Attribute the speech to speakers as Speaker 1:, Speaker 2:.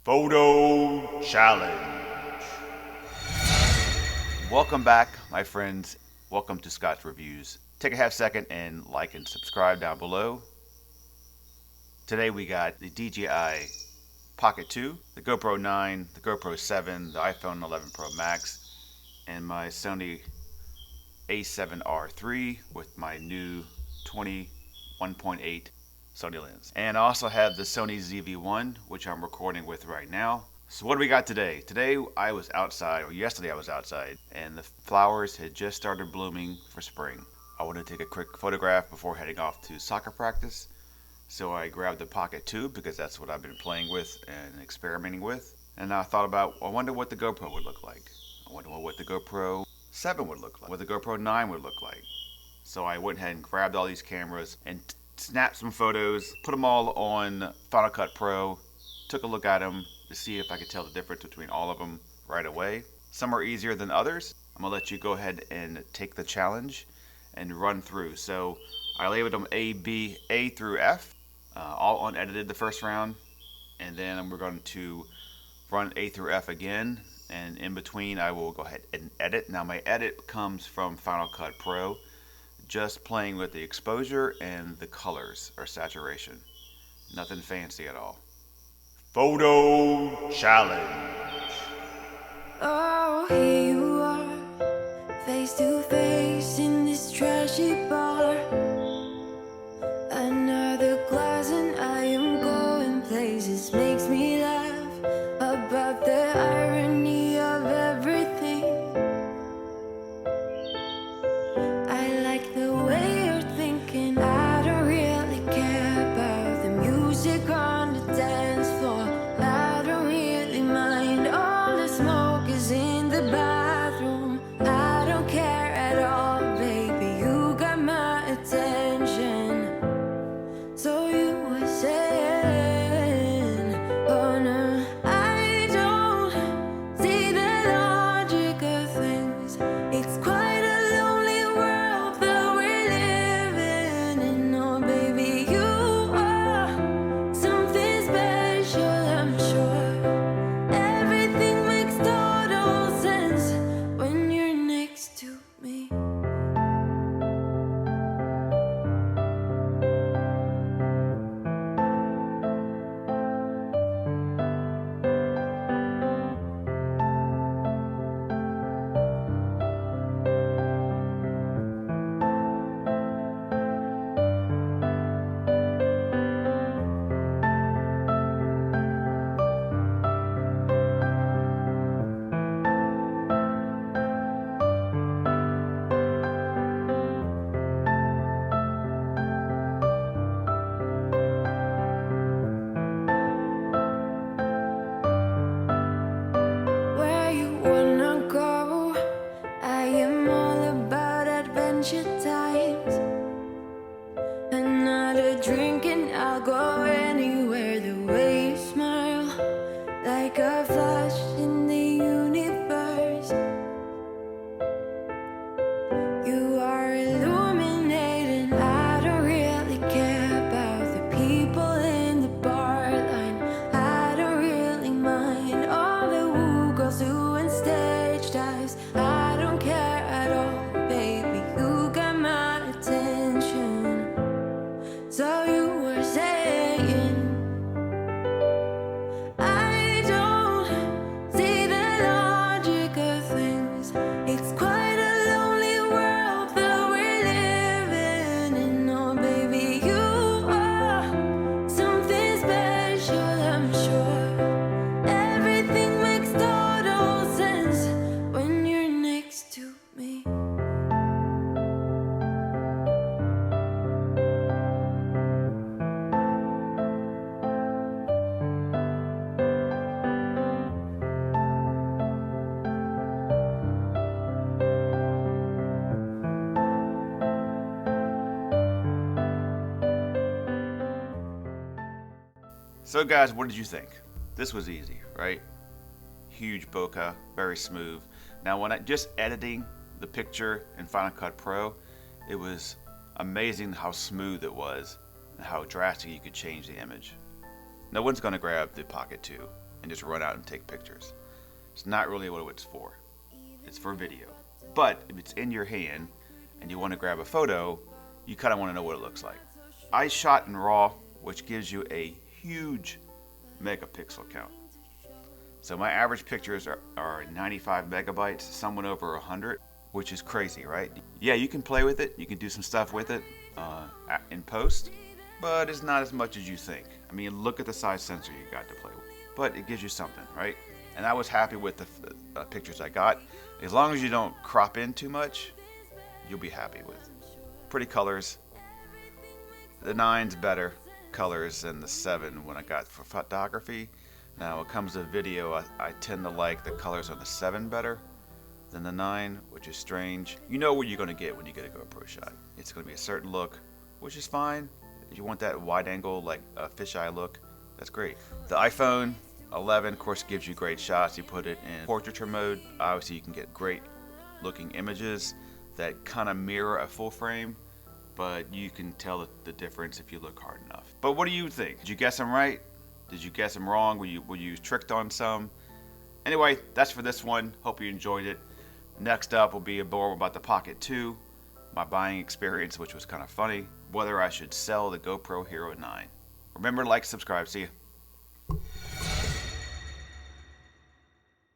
Speaker 1: Photo Challenge. Welcome back, my friends. Welcome to Scott's Reviews. Take a half second and like and subscribe down below. Today we got the DJI Pocket 2, the GoPro 9, the GoPro 7, the iPhone 11 Pro Max, and my Sony a7riii with my new 21.8 Sony lens. And I also have the Sony ZV1, which I'm recording with right now. So what do we got today? Today I was outside, or yesterday I was outside, and the flowers had just started blooming for spring. I wanted to take a quick photograph before heading off to soccer practice. So I grabbed the Pocket 2 because that's what I've been playing with and experimenting with. And I thought about, I wonder what the GoPro would look like. I wonder what the GoPro 7 would look like, what the GoPro 9 would look like. So I went ahead and grabbed all these cameras and snapped some photos, put them all on Final Cut Pro, took a look at them to see if I could tell the difference between all of them right away. Some are easier than others. I'm gonna let you go ahead and take the challenge and run through. So I labeled them A through F, all unedited the first round, and then we're going to run A through F again, and in between I will go ahead and edit. Now my edit comes from Final Cut Pro, just playing with the exposure and the colors or saturation. Nothing fancy at all. Photo Challenge.
Speaker 2: Oh, here you are, face to face in this trashy bar. Another glass and I am going places. Makes me laugh about the irony of everything. I like the way you're thinking. I don't really care about the music on the dance floor. I don't really mind. All the smoke is in the bathroom. I don't care at all, baby. You got my attention. So you were saying, oh no, I don't see the logic of things. It's quite a lonely world that we're living in. Oh baby, you are something special, I'm sure. Everything makes total sense when you're next to me. Where you wanna go? I am all about adventure times. Another drink and I'll go anywhere. The way you smile, like a flash in the universe. You are illuminating. I don't really care about the people in the bar line. I don't really mind all the woo girls doing stage dives. I don't care at all, baby. You got my attention. So you were saying, I don't see the logic of things. It's quite a lonely world that we're living in. Oh baby, you are something special, I'm sure. Everything makes total sense when you're next to me.
Speaker 1: So guys, what did you think? This was easy, right? Huge bokeh, very smooth. Now when I just editing the picture in Final Cut Pro, it was amazing how smooth it was and how drastic you could change the image. No one's going to grab the Pocket 2 and just run out and take pictures. It's not really what it's for. It's for video. But if it's in your hand and you want to grab a photo, you kind of want to know what it looks like. I shot in RAW, which gives you a huge megapixel count. So my average pictures are 95 megabytes, some went over 100, which is crazy, right? Yeah, you can play with it, you can do some stuff with it in post, but it's not as much as you think. I mean, look at the size sensor you got to play with. But it gives you something, right? And I was happy with the pictures I got. As long as you don't crop in too much, you'll be happy with. Pretty colors. The 9's better colors than the 7 when I got for photography. Now when it comes to video, I tend to like the colors on the 7 better than the 9, which is strange. You know what you're going to get when you get a GoPro shot. It's going to be a certain look, which is fine. If you want that wide angle, like a fisheye look, that's great. The iPhone 11, of course, gives you great shots. You put it in portraiture mode. Obviously, you can get great looking images that kind of mirror a full frame, but you can tell the difference if you look hard enough. But what do you think? Did you guess them right? Did you guess them wrong? Were you tricked on some? Anyway, that's for this one. Hope you enjoyed it. Next up will be a more about the Pocket 2, my buying experience, which was kind of funny, whether I should sell the GoPro Hero 9. Remember to like, subscribe. See you.